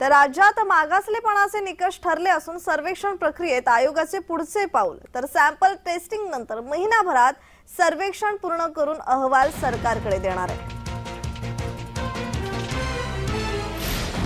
तर राज्यात मागासलेपणाचे निकष ठरले असून सर्वेक्षण प्रक्रियेत आयोगाचे पुढचे पाऊल तर सॅम्पल टेस्टिंग नंतर महिनाभरात सर्वेक्षण पूर्ण करून अहवाल सरकारकडे देणार आहे।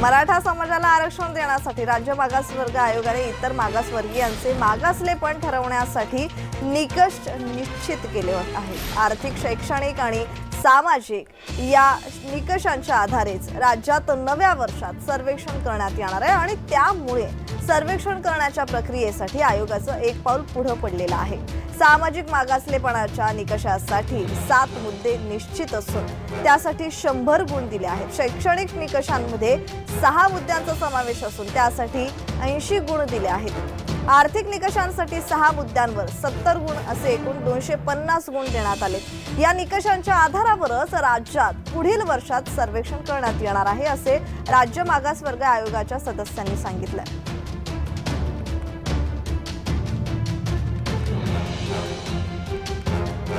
मराठा समाजाला आरक्षण देण्यासाठी राज्य मागासवर्ग आयोगाने इतर मागासवर्गीयांचे मागासलेपण ठरवण्यासाठी निकष निश्चित केले आहेत। आर्थिक, शैक्षणिक आणि सामाजिक या निकषांच्या आधारेच राज्यात नव्या वर्षात सर्वेक्षण करण्यात येणार आहे आणि त्यामुळे सर्वेक्षण करण्याच्या प्रक्रियेसाठी आयोगाचं एक पाऊल पुढे पडलेलं आहे। सामाजिक मागासलेपणाच्या निकषासाठी 7 मुद्दे निश्चित असून त्यासाठी 100 गुण दिले आहेत। शैक्षणिक निकषांमध्ये 6 मुद्द्यांचा समावेश असून त्यासाठी 80 गुण दिले आहेत। आर्थिक निकषांसाठी 6 मुद्द्यांवर 70 गुण असे एकूण 250 गुण देण्यात आले। या निकषांच्या आधारावरच राज्यात पुढील वर्षात सर्वेक्षण करण्यात येणार आहे असे राज्य मागासवर्ग आयोगाच्या सदस्यांनी सांगितलं।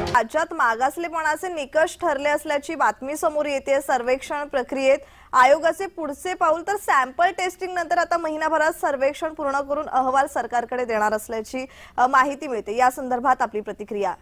राज्यात मागासलेपणाचे निकष ठरले असल्याची बातमी समोर येते। सर्वेक्षण प्रक्रियेत आयोगाचे पुढचे पाऊल तर सॅम्पल टेस्टिंग नंतर आता महिनाभरात सर्वेक्षण पूर्ण करून अहवाल सरकारकडे देणार असल्याची माहिती मिळते। या संदर्भात आपली प्रतिक्रिया।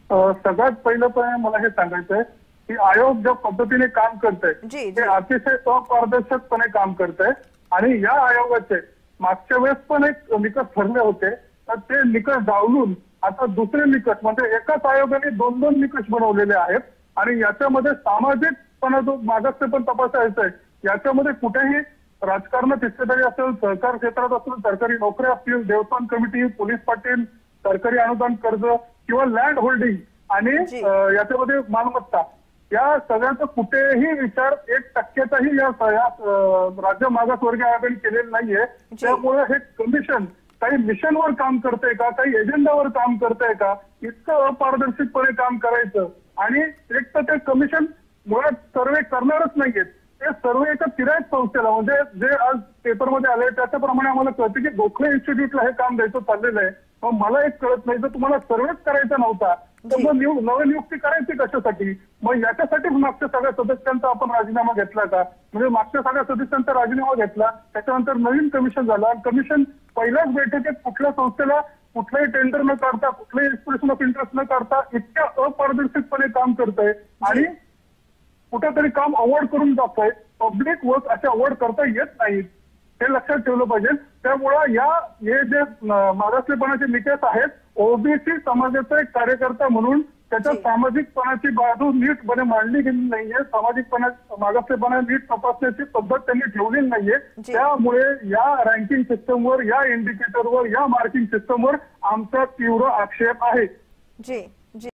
सगळ्यात पहिलं पण मला हे सांगायचंय की आयोग ज्या पद्धतीने काम करतंय ते अतिशय अपारदर्शकपणे काम करतंय आणि या आयोगाचे मागच्या वेळेस पण एक निकष ठरले होते तर ते निकष डावलून आता दुसरे निकष म्हणजे एकाच आयोगाने 2 निकष बनवलेले आहेत आणि याच्यामध्ये सामाजिकपणा जो मागासलेपण तपासायचा आहे याच्यामध्ये कुठेही राजकारणात हिस्सेदारी असेल, सहकार क्षेत्रात असेल, सरकारी नोकऱ्या असतील, देवस्थान कमिटी, पोलीस पाटील, सरकारी अनुदान कर्ज किंवा लँड होल्डिंग आणि याच्यामध्ये मालमत्ता या सगळ्याचा कुठेही विचार 1% या राज्य मागासवर्गीय आयोगाने केलेला नाहीये। त्यामुळे हे कमिशन काही मिशनवर काम करतंय का, काही एजेंडावर काम करतंय का, इतकं अपारदर्शकपणे काम करायचं आणि एक तर ते कमिशन मुळात सर्वे करणारच नाहीयेत। ते सर्वे एका तिरायत संस्थेला म्हणजे जे आज पेपरमध्ये आले त्याच्याप्रमाणे आम्हाला कळतं की गोखले इन्स्टिट्यूटला हे काम द्यायचं चाललेलं आहे। मग मला एक कळत नाही जर तुम्हाला सर्वेच करायचा नव्हता तर मग नवनियुक्ती करायची कशासाठी? मग याच्यासाठीच मागच्या सगळ्या सदस्यांचा आपण राजीनामा घेतला का? म्हणजे मागच्या सगळ्या सदस्यांचा राजीनामा घेतला त्याच्यानंतर नवीन कमिशन झालं आणि कमिशन पहिल्याच बैठकीत कुठल्या संस्थेला कुठलाही टेंडर न काढता कुठलाही एक्सप्रेशन ऑफ इंटरेस्ट न काढता इतक्या अपारदर्शकपणे काम करतंय आणि कुठेतरी काम अवॉर्ड करून जातंय। पब्लिक वर्क असे अवॉर्ड करता येत नाहीत हे लक्षात ठेवलं पाहिजे। त्यामुळे हे जे मागासलेपणाचे निकष आहेत ओबीसी समाजाचा एक कार्यकर्ता म्हणून त्याच्या सामाजिकपणाची बाजू नीटपणे मांडली गेली नाहीये। मागासलेपणा नीट तपासण्याची पद्धत त्यांनी ठेवलेली नाहीये। त्यामुळे या रँकिंग सिस्टमवर, या इंडिकेटरवर, या मार्किंग सिस्टमवर आमचा तीव्र आक्षेप आहे।